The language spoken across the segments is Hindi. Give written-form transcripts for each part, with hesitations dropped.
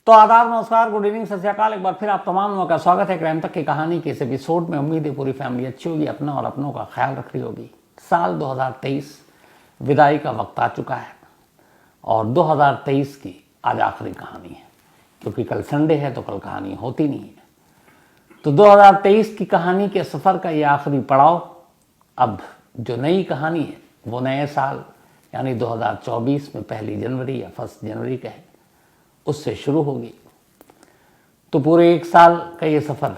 तो आदाब, नमस्कार, गुड इवनिंग, सत श्री अकाल। एक बार फिर आप तमाम लोगों का स्वागत है क्राइम तक की कहानी के इस एपिसोड में। उम्मीद है पूरी फैमिली अच्छी होगी, अपना और अपनों का ख्याल रख रही होगी। साल 2023 विदाई का वक्त आ चुका है और 2023 की आज आखिरी कहानी है, क्योंकि कल संडे है तो कल कहानी होती नहीं है। तो 2023 की कहानी के सफ़र का ये आखिरी पड़ाव। अब जो नई कहानी है वो नए साल यानी 2024 में 1 जनवरी या 1 जनवरी का है, उससे शुरू होगी। तो पूरे एक साल का ये सफ़र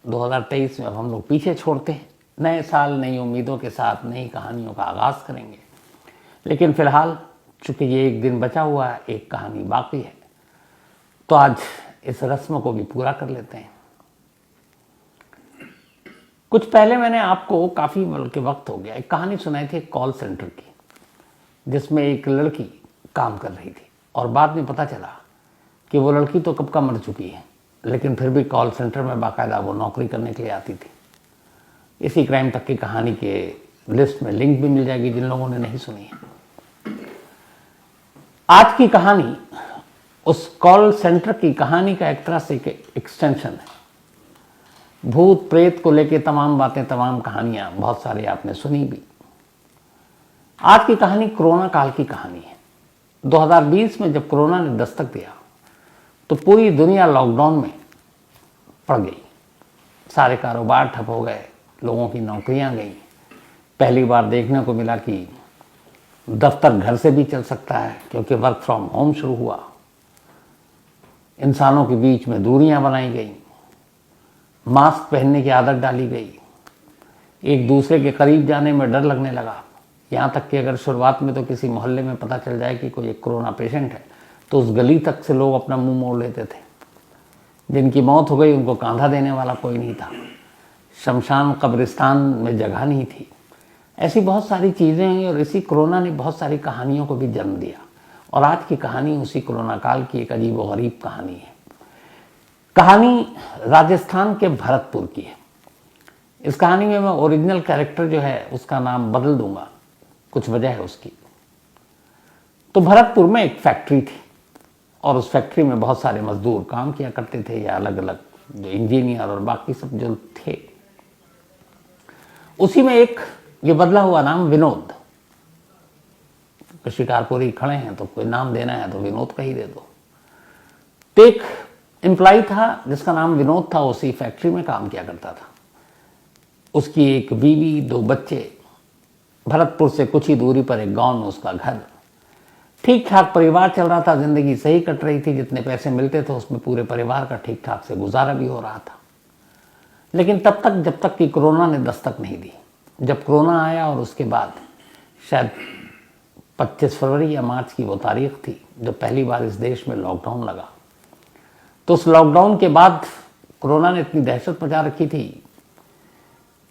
2023 में अब हम लोग पीछे छोड़ते हैं। नए साल नई उम्मीदों के साथ नई कहानियों का आगाज़ करेंगे। लेकिन फ़िलहाल चूँकि ये एक दिन बचा हुआ है, एक कहानी बाकी है, तो आज इस रस्म को भी पूरा कर लेते हैं। कुछ पहले मैंने आपको काफ़ी बल्कि वक्त हो गया एक कहानी सुनाई थी कॉल सेंटर की, जिसमें एक लड़की काम कर रही थी और बाद में पता चला कि वो लड़की तो कब का मर चुकी है, लेकिन फिर भी कॉल सेंटर में बाकायदा वो नौकरी करने के लिए आती थी। इसी क्राइम तक की कहानी के लिस्ट में लिंक भी मिल जाएगी जिन लोगों ने नहीं सुनी है। आज की कहानी उस कॉल सेंटर की कहानी का एक तरह से एक एक्सटेंशन है। भूत प्रेत को लेके तमाम बातें, तमाम कहानियां बहुत सारी आपने सुनी भी। आज की कहानी कोरोना काल की कहानी है। 2020 में जब कोरोना ने दस्तक दिया तो पूरी दुनिया लॉकडाउन में पड़ गई। सारे कारोबार ठप हो गए, लोगों की नौकरियां गई। पहली बार देखने को मिला कि दफ्तर घर से भी चल सकता है, क्योंकि वर्क फ्रॉम होम शुरू हुआ। इंसानों के बीच में दूरियां बनाई गई, मास्क पहनने की आदत डाली गई, एक दूसरे के करीब जाने में डर लगने लगा। यहाँ तक कि अगर शुरुआत में तो किसी मोहल्ले में पता चल जाए कि कोई एक कोरोना पेशेंट है तो उस गली तक से लोग अपना मुंह मोड़ लेते थे। जिनकी मौत हो गई उनको कांधा देने वाला कोई नहीं था, शमशान कब्रिस्तान में जगह नहीं थी। ऐसी बहुत सारी चीज़ें हैं और इसी कोरोना ने बहुत सारी कहानियों को भी जन्म दिया। और आज की कहानी उसी कोरोना काल की एक अजीब व गरीब कहानी है। कहानी राजस्थान के भरतपुर की है। इस कहानी में मैं ओरिजिनल कैरेक्टर जो है उसका नाम बदल दूंगा, कुछ वजह है उसकी। तो भरतपुर में एक फैक्ट्री थी और उस फैक्ट्री में बहुत सारे मजदूर काम किया करते थे, या अलग अलग जो इंजीनियर और बाकी सब जो थे। उसी में एक ये बदला हुआ नाम विनोद। शिकारपुरी खड़े हैं तो कोई नाम देना है तो विनोद का ही दे दो। तो एक एम्प्लॉय था जिसका नाम विनोद था, उसी फैक्ट्री में काम किया करता था। उसकी एक बीवी, 2 बच्चे। भरतपुर से कुछ ही दूरी पर एक गांव में उसका घर। ठीक ठाक परिवार चल रहा था, जिंदगी सही कट रही थी। जितने पैसे मिलते थे उसमें पूरे परिवार का ठीक ठाक से गुजारा भी हो रहा था। लेकिन तब तक जब तक कि कोरोना ने दस्तक नहीं दी। जब कोरोना आया और उसके बाद शायद 25 फरवरी या मार्च की वो तारीख थी जब पहली बार इस देश में लॉकडाउन लगा। तो उस लॉकडाउन के बाद कोरोना ने इतनी दहशत मचा रखी थी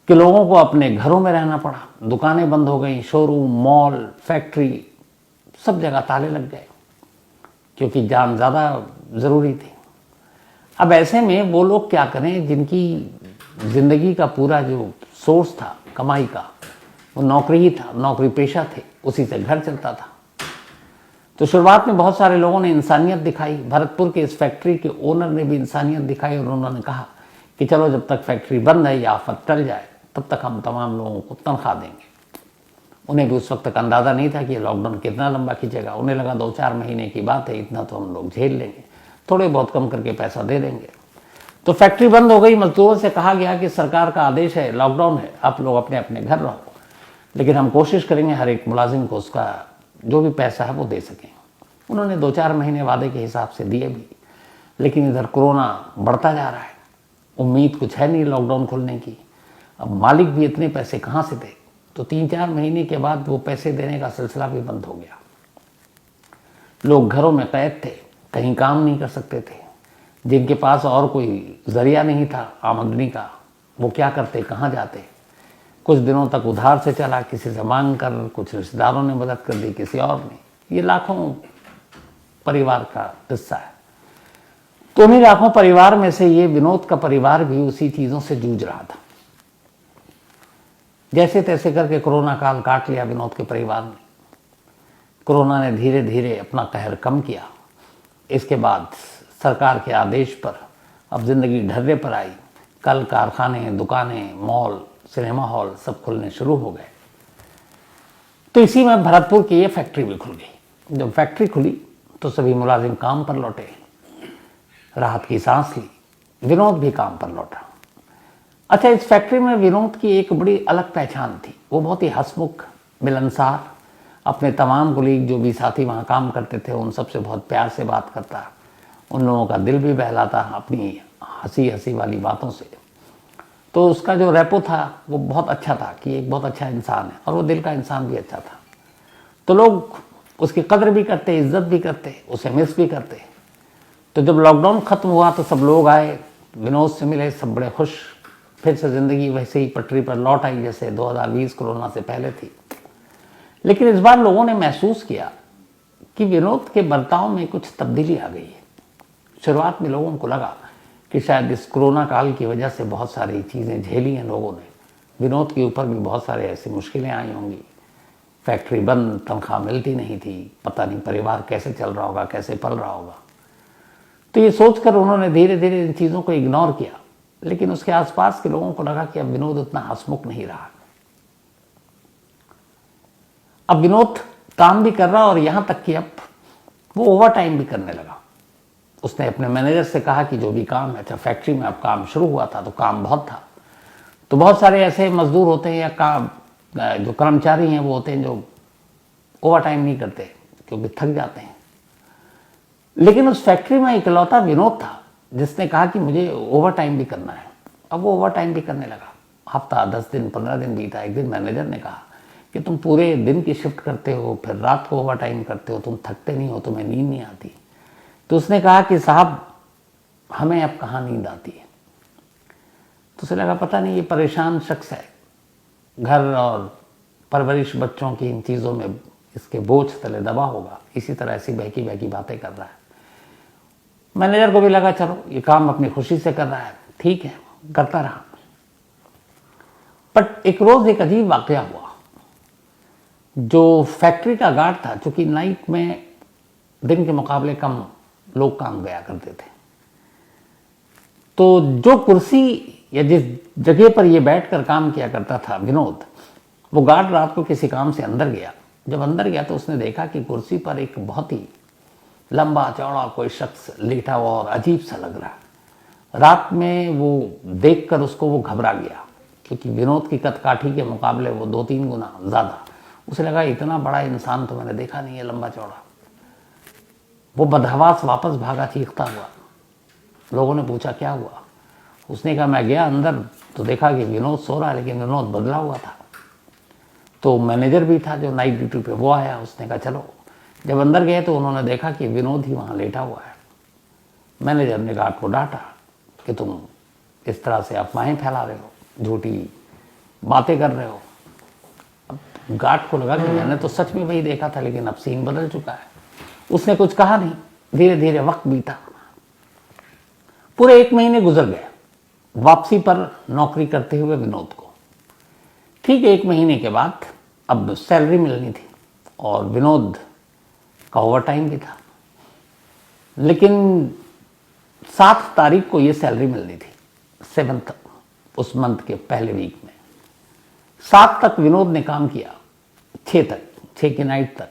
कि लोगों को अपने घरों में रहना पड़ा। दुकानें बंद हो गई, शोरूम, मॉल, फैक्ट्री, सब जगह ताले लग गए, क्योंकि जान ज़्यादा ज़रूरी थी। अब ऐसे में वो लोग क्या करें जिनकी ज़िंदगी का पूरा जो सोर्स था कमाई का वो नौकरी ही था, नौकरी पेशा थे, उसी से घर चलता था। तो शुरुआत में बहुत सारे लोगों ने इंसानियत दिखाई। भरतपुर के इस फैक्ट्री के ओनर ने भी इंसानियत दिखाई और उन्होंने कहा कि चलो जब तक फैक्ट्री बंद है या आफत टल जाए तब तक हम तमाम लोगों को तनख्वाह देंगे। उन्हें भी उस वक्त तक अंदाज़ा नहीं था कि ये लॉकडाउन कितना लंबा खींचेगा। उन्हें लगा 2-4 महीने की बात है, इतना तो हम लोग झेल लेंगे, थोड़े बहुत कम करके पैसा दे देंगे। तो फैक्ट्री बंद हो गई। मजदूरों से कहा गया कि सरकार का आदेश है, लॉकडाउन है, आप लोग अपने अपने घर रहो, लेकिन हम कोशिश करेंगे हर एक मुलाजिम को उसका जो भी पैसा है वो दे सकें। उन्होंने 2-4 महीने वादे के हिसाब से दिए भी, लेकिन इधर कोरोना बढ़ता जा रहा है। उम्मीद कुछ है नहीं लॉकडाउन खुलने की। अब मालिक भी इतने पैसे कहाँ से दे। तो 3-4 महीने के बाद वो पैसे देने का सिलसिला भी बंद हो गया। लोग घरों में कैद थे, कहीं काम नहीं कर सकते थे। जिनके पास और कोई जरिया नहीं था आमदनी का, वो क्या करते, कहाँ जाते। कुछ दिनों तक उधार से चला, किसी से मांग कर, कुछ रिश्तेदारों ने मदद कर दी, किसी और ने। ये लाखों परिवार का किस्सा है। तो उन्हीं लाखों परिवार में से ये विनोद का परिवार भी उसी चीज़ों से जूझ रहा था। जैसे तैसे करके कोरोना काल काट लिया विनोद के परिवार ने। कोरोना ने धीरे धीरे अपना कहर कम किया। इसके बाद सरकार के आदेश पर अब जिंदगी ढर्रे पर आई। कल कारखाने, दुकानें, मॉल, सिनेमा हॉल सब खुलने शुरू हो गए। तो इसी में भरतपुर की ये फैक्ट्री भी खुल गई। जब फैक्ट्री खुली तो सभी मुलाजिम काम पर लौटे, राहत की सांस ली। विनोद भी काम पर लौटा। अच्छा, इस फैक्ट्री में विनोद की एक बड़ी अलग पहचान थी। वो बहुत ही हंसमुख, मिलनसार, अपने तमाम कुलीग जो भी साथी वहाँ काम करते थे उन सबसे बहुत प्यार से बात करता, उन लोगों का दिल भी बहलाता अपनी हंसी हंसी वाली बातों से। तो उसका जो रेपो था वो बहुत अच्छा था कि एक बहुत अच्छा इंसान है, और वो दिल का इंसान भी अच्छा था। तो लोग उसकी कदर भी करते, इज्जत भी करते, उसे मिस भी करते। तो जब लॉकडाउन खत्म हुआ तो सब लोग आए, विनोद से मिले, सब बड़े खुश। फिर से जिंदगी वैसे ही पटरी पर लौट आई जैसे 2020 कोरोना से पहले थी। लेकिन इस बार लोगों ने महसूस किया कि विनोद के बर्ताव में कुछ तब्दीली आ गई है। शुरुआत में लोगों को लगा कि शायद इस कोरोना काल की वजह से बहुत सारी चीज़ें झेली हैं लोगों ने। विनोद के ऊपर भी बहुत सारे ऐसी मुश्किलें आई होंगी। फैक्ट्री बंद, तनख्वाह मिलती नहीं थी, पता नहीं परिवार कैसे चल रहा होगा, कैसे पल रहा होगा। तो ये सोचकर उन्होंने धीरे धीरे इन चीज़ों को इग्नोर किया। लेकिन उसके आसपास के लोगों को लगा कि अब विनोद उतना हंसमुख नहीं रहा। अब विनोद काम भी कर रहा, और यहां तक कि अब वो ओवर टाइम भी करने लगा। उसने अपने मैनेजर से कहा कि जो भी काम है, अच्छा फैक्ट्री में अब काम शुरू हुआ था तो काम बहुत था, तो बहुत सारे ऐसे मजदूर होते हैं या काम जो कर्मचारी हैं वो होते हैं जो ओवर टाइम नहीं करते क्योंकि थक जाते हैं। लेकिन उस फैक्ट्री में इकलौता विनोद था जिसने कहा कि मुझे ओवर टाइम भी करना है। अब वो ओवर टाइम भी करने लगा। हफ्ता, 10 दिन, 15 दिन बीता। एक दिन मैनेजर ने कहा कि तुम पूरे दिन की शिफ्ट करते हो, फिर रात को ओवर टाइम करते हो, तुम थकते नहीं हो, तुम्हें नींद नहीं आती। तो उसने कहा कि साहब हमें अब कहाँ नींद आती है। तो उसे लगा पता नहीं ये परेशान शख्स है, घर और परवरिश बच्चों की इन चीज़ों में इसके बोझ तले दबा होगा, इसी तरह ऐसी बहकी बहकी बातें कर रहा है। मैनेजर को भी लगा चलो ये काम अपनी खुशी से कर रहा है, ठीक है, करता रहा। बट एक रोज एक अजीब वाकया हुआ। जो फैक्ट्री का गार्ड था, चूंकि नाइट में दिन के मुकाबले कम लोग काम गया करते थे, तो जो कुर्सी या जिस जगह पर ये बैठकर काम किया करता था विनोद, वो गार्ड रात को किसी काम से अंदर गया। जब अंदर गया तो उसने देखा कि कुर्सी पर एक बहुत ही लंबा चौड़ा कोई शख्स लेटा हुआ और अजीब सा लग रहा। रात में वो देखकर उसको वो घबरा गया, क्योंकि विनोद की कदकाठी के मुकाबले वो 2-3 गुना ज़्यादा। उसे लगा इतना बड़ा इंसान तो मैंने देखा नहीं है, लंबा चौड़ा। वो बदहवास वापस भागा चीखता हुआ। लोगों ने पूछा क्या हुआ। उसने कहा मैं गया अंदर तो देखा कि विनोद सो रहा है, लेकिन विनोद बदला हुआ था। तो मैनेजर भी था जो नाइट ड्यूटी पे, वो आया। उसने कहा चलो। जब अंदर गए तो उन्होंने देखा कि विनोद ही वहाँ लेटा हुआ है। मैनेजर ने गार्ड को डांटा कि तुम इस तरह से अफवाहें फैला रहे हो, झूठी बातें कर रहे हो। अब गार्ड को लगा कि मैंने तो सच में वही देखा था, लेकिन अब सीन बदल चुका है। उसने कुछ कहा नहीं। धीरे धीरे वक्त बीता। पूरे 1 महीने गुजर गए वापसी पर नौकरी करते हुए विनोद को। ठीक 1 महीने के बाद अब सैलरी मिलनी थी, और विनोद का ओवर टाइम भी था। लेकिन 7 तारीख को ये सैलरी मिलनी थी, 7th उस मंथ के पहले वीक में। 7 तक विनोद ने काम किया, 6 की नाइट तक,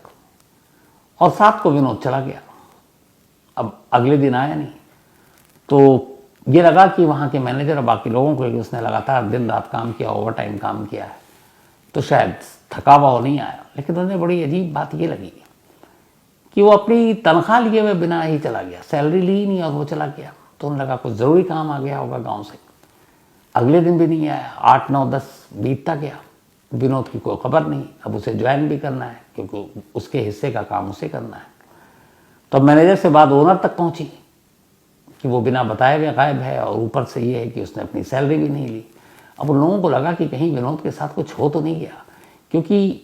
और 7 को विनोद चला गया। अब अगले दिन आया नहीं, तो ये लगा कि वहाँ के मैनेजर और बाकी लोगों को कि उसने लगातार दिन रात काम किया, ओवर टाइम काम किया है, तो शायद थका हुआ नहीं आया। लेकिन उन्हें बड़ी अजीब बात ये लगी कि वो अपनी तनख्वाह लिए हुए बिना ही चला गया, सैलरी ली नहीं और वो चला गया। तो उन्हें लगा कुछ ज़रूरी काम आ गया होगा गांव से। अगले दिन भी नहीं आया। 8, 9, 10 बीतता गया, विनोद की कोई खबर नहीं। अब उसे ज्वाइन भी करना है क्योंकि उसके हिस्से का काम उसे करना है। तो मैनेजर से बात ओनर तक पहुंची कि वो बिना बताए हुए गायब है, और ऊपर से ये है कि उसने अपनी सैलरी भी नहीं ली। अब उन लोगों को लगा कि कहीं विनोद के साथ कुछ हो तो नहीं गया, क्योंकि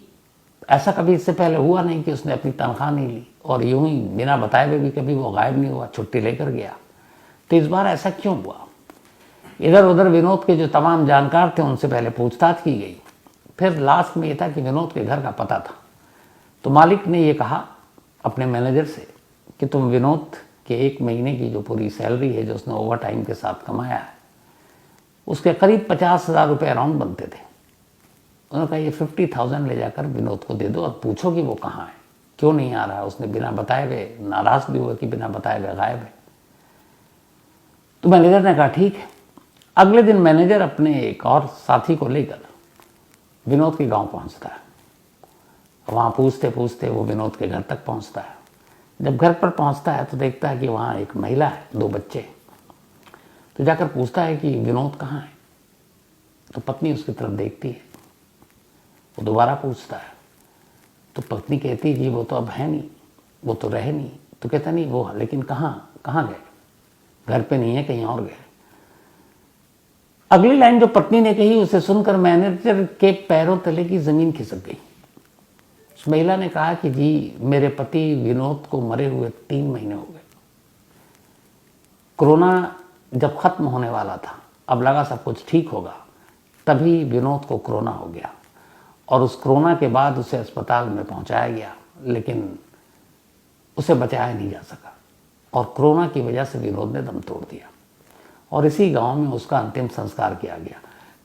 ऐसा कभी इससे पहले हुआ नहीं कि उसने अपनी तनख्वाह नहीं ली, और यूं ही बिना बताए हुए भी कभी वो गायब नहीं हुआ, छुट्टी लेकर गया। तो इस बार ऐसा क्यों हुआ। इधर उधर विनोद के जो तमाम जानकार थे उनसे पहले पूछताछ की गई। फिर लास्ट में ये था कि विनोद के घर का पता था। तो मालिक ने ये कहा अपने मैनेजर से कि तुम विनोद कि 1 महीने की जो पूरी सैलरी है जो उसने ओवर टाइम के साथ कमाया है उसके करीब 50,000 रुपये अराउंड बनते थे। उन्होंने कहा ये 50,000 ले जाकर विनोद को दे दो और पूछो कि वो कहाँ है, क्यों नहीं आ रहा है। उसने बिना बताए हुए नाराज भी हुआ कि बिना बताए हुए गायब है। तो मैनेजर ने कहा ठीक है। अगले दिन मैनेजर अपने एक और साथी को लेकर विनोद के गांव पहुंचता है। वहाँ पूछते पूछते वो विनोद के घर तक पहुंचता है। जब घर पर पहुंचता है तो देखता है कि वहाँ एक महिला है, 2 बच्चे। तो जाकर पूछता है कि विनोद कहाँ है। तो पत्नी उसकी तरफ देखती है। वो दोबारा पूछता है तो पत्नी कहती है कि वो तो अब है नहीं, वो तो रहे नहीं। तो कहता नहीं वो, लेकिन कहाँ गए, घर पे नहीं है, कहीं और गए। अगली लाइन जो पत्नी ने कही उसे सुनकर मैनेजर के पैरों तले की जमीन खिसक गई। उस महिला ने कहा कि जी मेरे पति विनोद को मरे हुए 3 महीने हो गए। कोरोना जब खत्म होने वाला था, अब लगा सब कुछ ठीक होगा, तभी विनोद को कोरोना हो गया और उस कोरोना के बाद उसे अस्पताल में पहुंचाया गया, लेकिन उसे बचाया नहीं जा सका और कोरोना की वजह से विनोद ने दम तोड़ दिया और इसी गांव में उसका अंतिम संस्कार किया गया।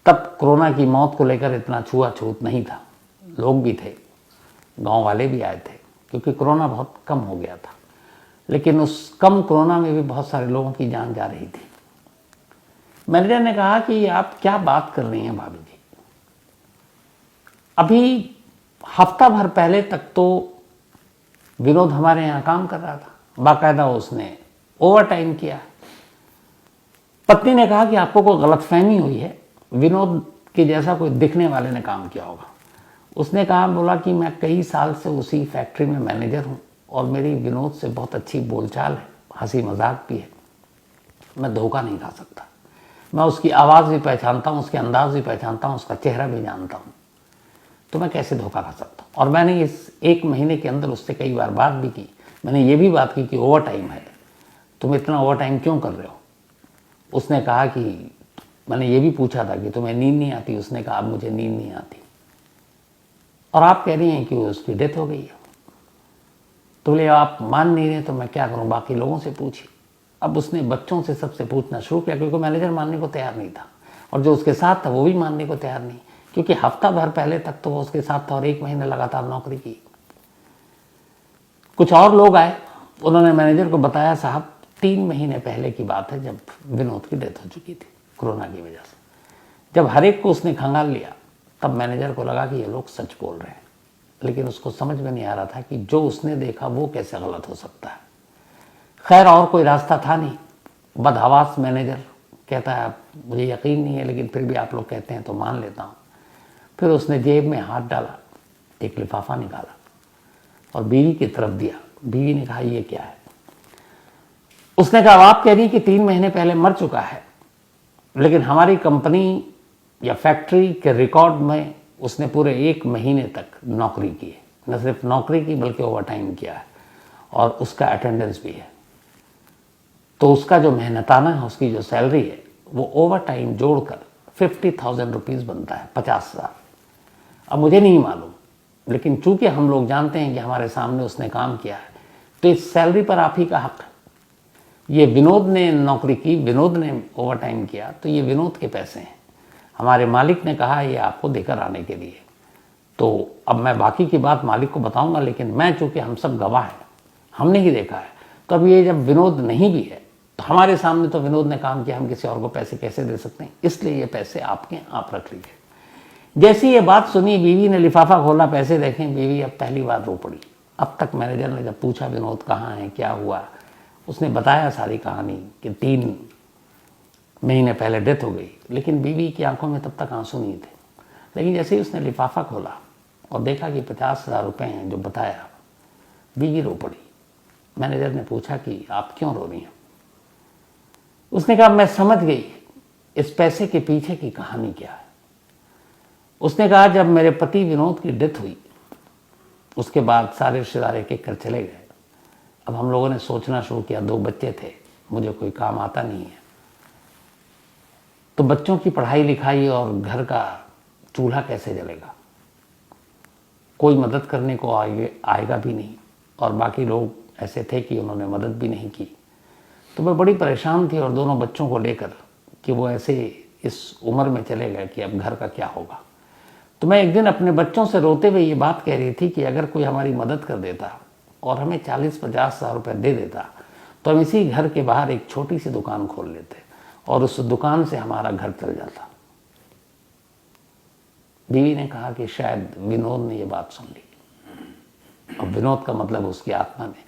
तब कोरोना की मौत को लेकर इतना छुआछूत नहीं था, लोग भी थे, गांव वाले भी आए थे, क्योंकि कोरोना बहुत कम हो गया था। लेकिन उस कम कोरोना में भी बहुत सारे लोगों की जान जा रही थी। मैनेजर ने कहा कि आप क्या बात कर रही हैं भाभी जी, अभी हफ्ता भर पहले तक तो विनोद हमारे यहाँ काम कर रहा था, बाकायदा उसने ओवर टाइम किया। पत्नी ने कहा कि आपको कोई गलतफहमी हुई है, विनोद के जैसा कोई दिखने वाले ने काम किया होगा। उसने कहा, बोला कि मैं कई साल से उसी फैक्ट्री में मैनेजर हूँ और मेरी विनोद से बहुत अच्छी बोलचाल है, हंसी मजाक भी है, मैं धोखा नहीं खा सकता। मैं उसकी आवाज़ भी पहचानता हूँ, उसके अंदाज भी पहचानता हूँ, उसका चेहरा भी जानता हूँ, तो मैं कैसे धोखा खा सकता हूँ। और मैंने इस 1 महीने के अंदर उससे कई बार बात भी की। मैंने ये भी बात की कि ओवर टाइम है, तुम इतना ओवर टाइम क्यों कर रहे हो। उसने कहा कि मैंने ये भी पूछा था कि तुम्हें नींद नहीं आती। उसने कहा अब मुझे नींद नहीं आती। और आप कह रही हैं कि उसकी डेथ हो गई है। तो बोले आप मान नहीं रहे तो मैं क्या करूं, बाकी लोगों से पूछिए। अब उसने बच्चों से सबसे पूछना शुरू किया, क्योंकि मैनेजर मानने को तैयार नहीं था और जो उसके साथ था वो भी मानने को तैयार नहीं, क्योंकि हफ्ता भर पहले तक तो वो उसके साथ था और 1 महीने लगातार नौकरी की। कुछ और लोग आए, उन्होंने मैनेजर को बताया, साहब 3 महीने पहले की बात है जब विनोद की डेथ हो चुकी थी कोरोना की वजह से। जब हर एक को उसने खंगाल लिया तब मैनेजर को लगा कि ये लोग सच बोल रहे हैं, लेकिन उसको समझ में नहीं आ रहा था कि जो उसने देखा वो कैसे गलत हो सकता है। खैर और कोई रास्ता था नहीं। बदहवास मैनेजर कहता है मुझे यकीन नहीं है, लेकिन फिर भी आप लोग कहते हैं तो मान लेता हूँ। फिर उसने जेब में हाथ डाला, एक लिफाफा निकाला और बीवी की तरफ दिया। बीवी ने कहा ये क्या है। उसने कहा आप कह रही कि 3 महीने पहले मर चुका है, लेकिन हमारी कंपनी या फैक्ट्री के रिकॉर्ड में उसने पूरे 1 महीने तक नौकरी की है। न सिर्फ नौकरी की बल्कि ओवर टाइम किया है और उसका अटेंडेंस भी है। तो उसका जो मेहनताना है, उसकी जो सैलरी है, वो ओवर टाइम जोड़कर 50,000 रुपीज़ बनता है, 50,000। अब मुझे नहीं मालूम, लेकिन चूंकि हम लोग जानते हैं कि हमारे सामने उसने काम किया है, तो इस सैलरी पर आप ही का हक है। ये विनोद ने नौकरी की, विनोद ने ओवर टाइम किया, तो ये विनोद के पैसे हैं। हमारे मालिक ने कहा ये आपको देकर आने के लिए। तो अब मैं बाकी की बात मालिक को बताऊंगा, लेकिन मैं चूंकि हम सब गवाह हैं, हमने ही देखा है, तो अब ये जब विनोद नहीं भी है तो हमारे सामने तो विनोद ने काम किया, हम किसी और को पैसे कैसे दे सकते हैं, इसलिए ये पैसे आपके, आप रख लीजिए। जैसी ये बात सुनी, बीवी ने लिफाफा खोला, पैसे देखे, बीवी अब पहली बार रो पड़ी। अब तक मैनेजर ने जब पूछा विनोद कहाँ है, क्या हुआ, उसने बताया सारी कहानी कि 3 महीने पहले डेथ हो गई, लेकिन बीवी की आंखों में तब तक आंसू नहीं थे। लेकिन जैसे ही उसने लिफाफा खोला और देखा कि 50,000 रुपये हैं जो बताया, बीवी रो पड़ी। मैनेजर ने पूछा कि आप क्यों रो रही हैं। उसने कहा मैं समझ गई इस पैसे के पीछे की कहानी क्या है। उसने कहा जब मेरे पति विनोद की डेथ हुई, उसके बाद सारे रिश्तेदार एक कर चले गए। अब हम लोगों ने सोचना शुरू किया, 2 बच्चे थे, मुझे कोई काम आता नहीं है, तो बच्चों की पढ़ाई लिखाई और घर का चूल्हा कैसे जलेगा, कोई मदद करने को आएगा भी नहीं। और बाकी लोग ऐसे थे कि उन्होंने मदद भी नहीं की। तो मैं बड़ी परेशान थी और दोनों बच्चों को लेकर कि वो ऐसे इस उम्र में चले गए कि अब घर का क्या होगा। तो मैं एक दिन अपने बच्चों से रोते हुए ये बात कह रही थी कि अगर कोई हमारी मदद कर देता और हमें 40-50 हज़ार रुपये दे देता तो हम इसी घर के बाहर एक छोटी सी दुकान खोल लेते और उस दुकान से हमारा घर चल जाता। बीवी ने कहा कि शायद विनोद ने ये बात सुन ली, और विनोद का मतलब उसकी आत्मा ने,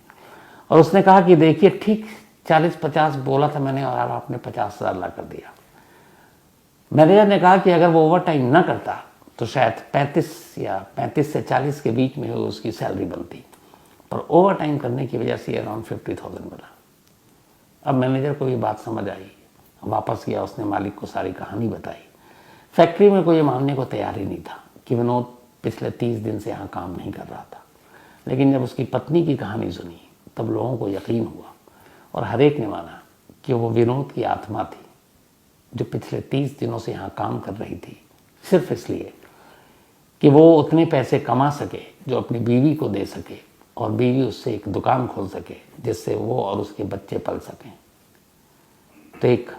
और उसने कहा कि देखिए ठीक 40-50 बोला था मैंने और आपने 50,000 ला कर दिया। मैनेजर ने कहा कि अगर वो ओवर टाइम ना करता तो शायद 35 से 40 के बीच में उसकी सैलरी बनती, पर ओवर टाइम करने की वजह से अराउंड 50,000 मिला। अब मैनेजर को ये बात समझ आई, वापस गया, उसने मालिक को सारी कहानी बताई। फैक्ट्री में कोई ये मानने को तैयार ही नहीं था कि विनोद पिछले 30 दिन से यहाँ काम नहीं कर रहा था, लेकिन जब उसकी पत्नी की कहानी सुनी तब लोगों को यकीन हुआ और हर एक ने माना कि वो विनोद की आत्मा थी जो पिछले 30 दिनों से यहाँ काम कर रही थी, सिर्फ इसलिए कि वो उतने पैसे कमा सके जो अपनी बीवी को दे सके और बीवी उससे एक दुकान खोल सके जिससे वो और उसके बच्चे पल सकें। तो एक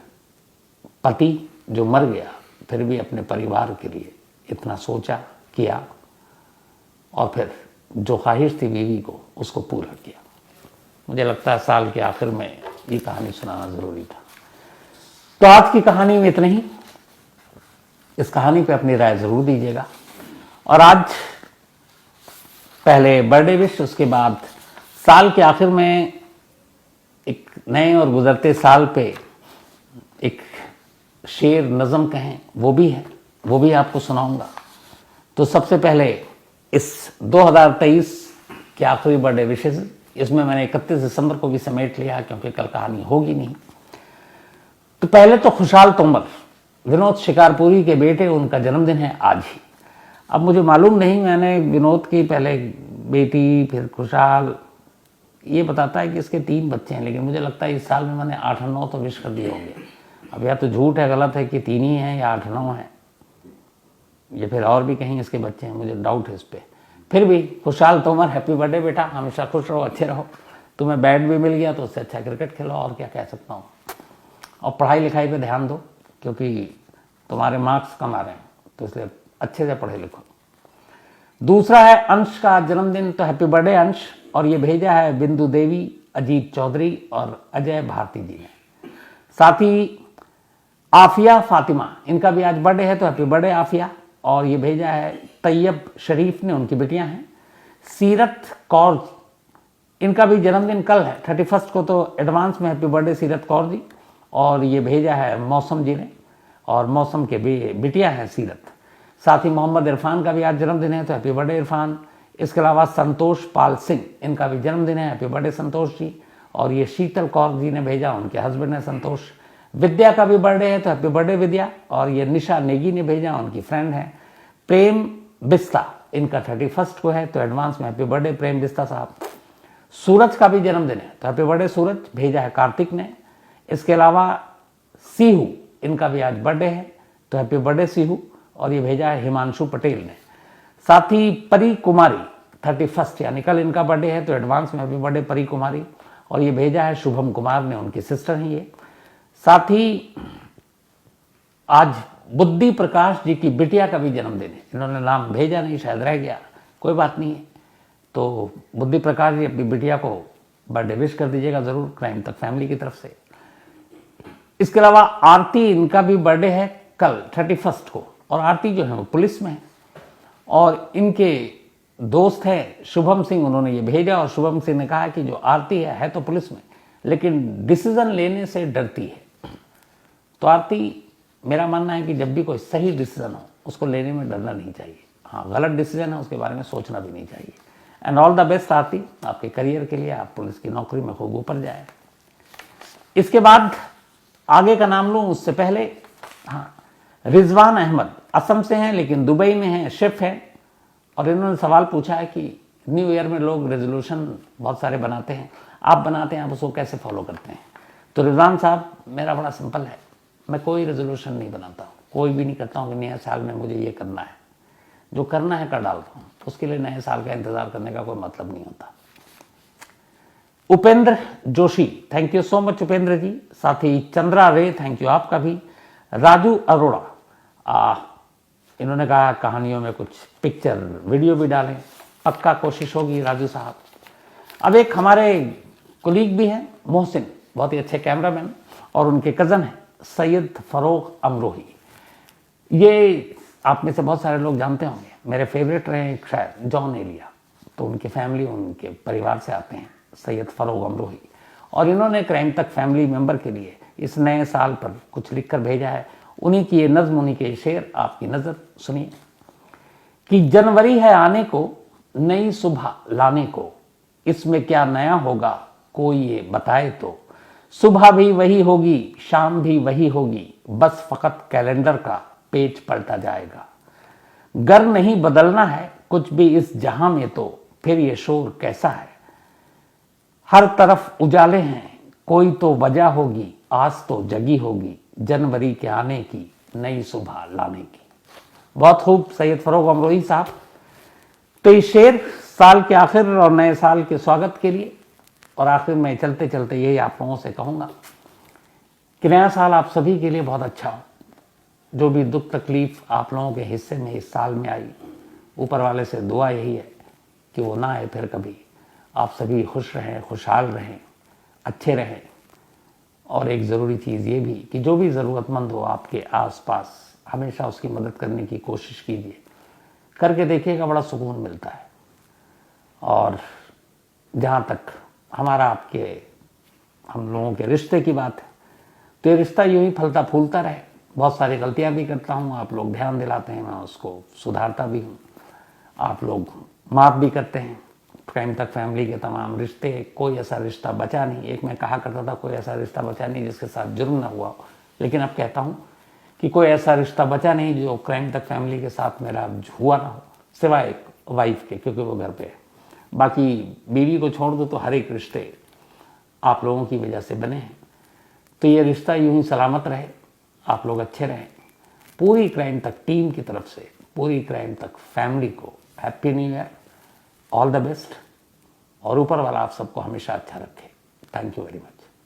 पति जो मर गया फिर भी अपने परिवार के लिए इतना सोचा, किया और फिर जो ख्वाहिश थी बीवी को उसको पूरा किया। मुझे लगता है साल के आखिर में ये कहानी सुनाना ज़रूरी था। तो आज की कहानी में इतना ही। इस कहानी पे अपनी राय ज़रूर दीजिएगा। और आज पहले बर्थडे विश, उसके बाद साल के आखिर में एक नए और गुजरते साल पे एक शेर नज़म कहें वो भी है, वो भी आपको सुनाऊंगा। तो सबसे पहले इस 2023 के आखिरी बर्थडे विशेष, इसमें मैंने 31 दिसंबर को भी समेट लिया क्योंकि कल कहानी होगी नहीं। तो पहले तो खुशहाल तोमर, विनोद शिकारपुरी के बेटे, उनका जन्मदिन है आज ही। अब मुझे मालूम नहीं, मैंने विनोद की पहले बेटी फिर खुशहाल, ये बताता है कि इसके 3 बच्चे हैं, लेकिन मुझे लगता है इस साल में मैंने 8 और 9 तो विश कर दिए होंगे। अब या तो झूठ है, गलत है कि 3 ही हैं या 8-9 हैं, ये फिर और भी कहीं इसके बच्चे हैं, मुझे डाउट है इस पर। फिर भी खुशहाल तोमर, हैप्पी बर्थडे बेटा, हमेशा खुश रहो, अच्छे रहो। तुम्हें बैट भी मिल गया तो उससे अच्छा क्रिकेट खेलो, और क्या कह सकता हूँ। और पढ़ाई लिखाई पे ध्यान दो क्योंकि तुम्हारे मार्क्स कम आ रहे हैं, तो इसलिए अच्छे से पढ़े लिखो। दूसरा है अंश का जन्मदिन, तो हैप्पी बर्थडे अंश। और ये भेजा है बिंदु देवी, अजीत चौधरी और अजय भारती जी ने। साथ ही आफिया फातिमा, इनका भी आज बर्थडे है, तो हैप्पी बर्थडे आफिया। और ये भेजा है तैयब शरीफ ने, उनकी बेटियां हैं। सीरत कौर, इनका भी जन्मदिन कल है 31 को, तो एडवांस में हैप्पी बर्थडे सीरत कौर जी। और ये भेजा है मौसम जी ने, और मौसम के बिटिया हैं सीरत। साथ ही मोहम्मद इरफान का भी आज जन्मदिन है, तो हैप्पी बर्थडे इरफान। इसके अलावा संतोष पाल सिंह, इनका भी जन्मदिन है, हैप्पी बर्थडे संतोष जी। और ये शीतल कौर जी ने भेजा, उनके हस्बैंड है संतोष। विद्या का भी बर्थडे है, तो हैप्पी बर्थडे विद्या। और ये निशा नेगी ने भेजा, उनकी फ्रेंड है। प्रेम बिस्ता, इनका 31 को है, तो एडवांस में हैप्पी बर्थडे प्रेम बिस्ता साहब। सूरज का भी जन्मदिन है, तो हैप्पी बर्थडे सूरज, भेजा है कार्तिक ने। इसके अलावा सीहू, इनका भी आज बर्थडे है, तो हैप्पी बर्थडे सीहू। और ये भेजा है हिमांशु पटेल ने। साथ ही परी कुमारी 31 यानी कल इनका बर्थडे है, तो एडवांस में हैप्पी बर्थडे परी कुमारी। और ये भेजा है शुभम कुमार ने, उनकी सिस्टर हैं ये। साथ ही आज बुद्धि प्रकाश जी की बिटिया का भी जन्मदिन है, इन्होंने नाम भेजा नहीं, शायद रह गया, कोई बात नहीं है। तो बुद्धि प्रकाश जी अपनी बिटिया को बर्थडे विश कर दीजिएगा ज़रूर, क्राइम तक फैमिली की तरफ से। इसके अलावा आरती, इनका भी बर्थडे है कल 31 को, और आरती जो है वो पुलिस में है। और इनके दोस्त हैं शुभम सिंह, उन्होंने ये भेजा, और शुभम सिंह ने कहा कि जो आरती है तो पुलिस में, लेकिन डिसीजन लेने से डरती है। तो आरती, मेरा मानना है कि जब भी कोई सही डिसीजन हो उसको लेने में डरना नहीं चाहिए। हाँ, गलत डिसीजन है उसके बारे में सोचना भी नहीं चाहिए। एंड ऑल द बेस्ट आरती, आपके करियर के लिए, आप पुलिस की नौकरी में खूब ऊपर जाए। इसके बाद आगे का नाम लूँ उससे पहले, हाँ, रिजवान अहमद असम से हैं लेकिन दुबई में हैं, शेफ हैं। और इन्होंने सवाल पूछा है कि न्यू ईयर में लोग रेजोल्यूशन बहुत सारे बनाते हैं, आप बनाते हैं, आप उसको कैसे फॉलो करते हैं। तो रिजवान साहब, मेरा बड़ा सिंपल है, मैं कोई रेजोल्यूशन नहीं बनाता हूँ, कोई भी नहीं करता हूँ कि नया साल में मुझे ये करना है। जो करना है कर डालता हूँ, उसके लिए नए साल का इंतज़ार करने का कोई मतलब नहीं होता। Upendra Joshi, thank you so much Upendra ji. साथ ही चंद्रा रे, थैंक यू आपका भी। राजू अरोड़ा, इन्होंने कहा कहानियों में कुछ पिक्चर वीडियो भी डालें, पक्का कोशिश होगी राजू साहब। अब एक हमारे कोलीग भी हैं मोहसिन, बहुत ही अच्छे कैमरामैन, और उनके कज़न हैं सैयद फरोग अमरोही। ये आप में से बहुत सारे लोग जानते होंगे, मेरे फेवरेट रहे शायद जॉन एलिया, तो उनकी फैमिली उनके परिवार से आते हैं सैयद फरोग अमरोही। और इन्होंने क्राइम तक फैमिली मेंबर के लिए इस नए साल पर कुछ लिखकर भेजा है। उन्हीं की ये नज्म, उन्हीं के शेर आपकी नज़र सुनिए कि जनवरी है आने को, नई सुबह लाने को, इसमें क्या नया होगा कोई ये बताए तो। सुबह भी वही होगी, शाम भी वही होगी, बस फकत कैलेंडर का पेज पलटा जाएगा। गर नहीं बदलना है कुछ भी इस जहां में तो फिर ये शोर कैसा है। हर तरफ उजाले हैं, कोई तो वजह होगी, आज तो जगी होगी, जनवरी के आने की, नई सुबह लाने की। बहुत खूब सैयद फरोग अमरोही साहब। तो ये शेर साल के आखिर और नए साल के स्वागत के लिए, और आखिर में चलते चलते यही आप लोगों से कहूँगा कि नया साल आप सभी के लिए बहुत अच्छा हो। जो भी दुख तकलीफ आप लोगों के हिस्से में इस साल में आई, ऊपर वाले से दुआ यही है कि वो ना आए फिर कभी। आप सभी खुश रहें, खुशहाल रहें, अच्छे रहें। और एक ज़रूरी चीज़ ये भी कि जो भी ज़रूरतमंद हो आपके आसपास, हमेशा उसकी मदद करने की कोशिश कीजिए। करके देखिएगा, बड़ा सुकून मिलता है। और जहाँ तक हमारा आपके हम लोगों के रिश्ते की बात है, तो ये रिश्ता यूँ ही फलता फूलता रहे। बहुत सारी गलतियाँ भी करता हूँ, आप लोग ध्यान दिलाते हैं, मैं उसको सुधारता भी हूँ। आप लोग माफ़ भी करते हैं। क्राइम तक फैमिली के तमाम रिश्ते, कोई ऐसा रिश्ता बचा नहीं। एक मैं कहा करता था कोई ऐसा रिश्ता बचा नहीं जिसके साथ जुर्म ना हुआ हो, लेकिन अब कहता हूँ कि कोई ऐसा रिश्ता बचा नहीं जो क्राइम तक फैमिली के साथ मेरा हुआ ना हो, सिवाय वाइफ के, क्योंकि वो घर पे है। बाकी बीवी को छोड़ दो तो हर एक रिश्ते आप लोगों की वजह से बने हैं। तो ये रिश्ता यूं ही सलामत रहे, आप लोग अच्छे रहें। पूरी क्राइम तक टीम की तरफ से, पूरी क्राइम तक फैमिली को happy new year, all the best, और ऊपर वाला आप सबको हमेशा अच्छा रखे। Thank you very much.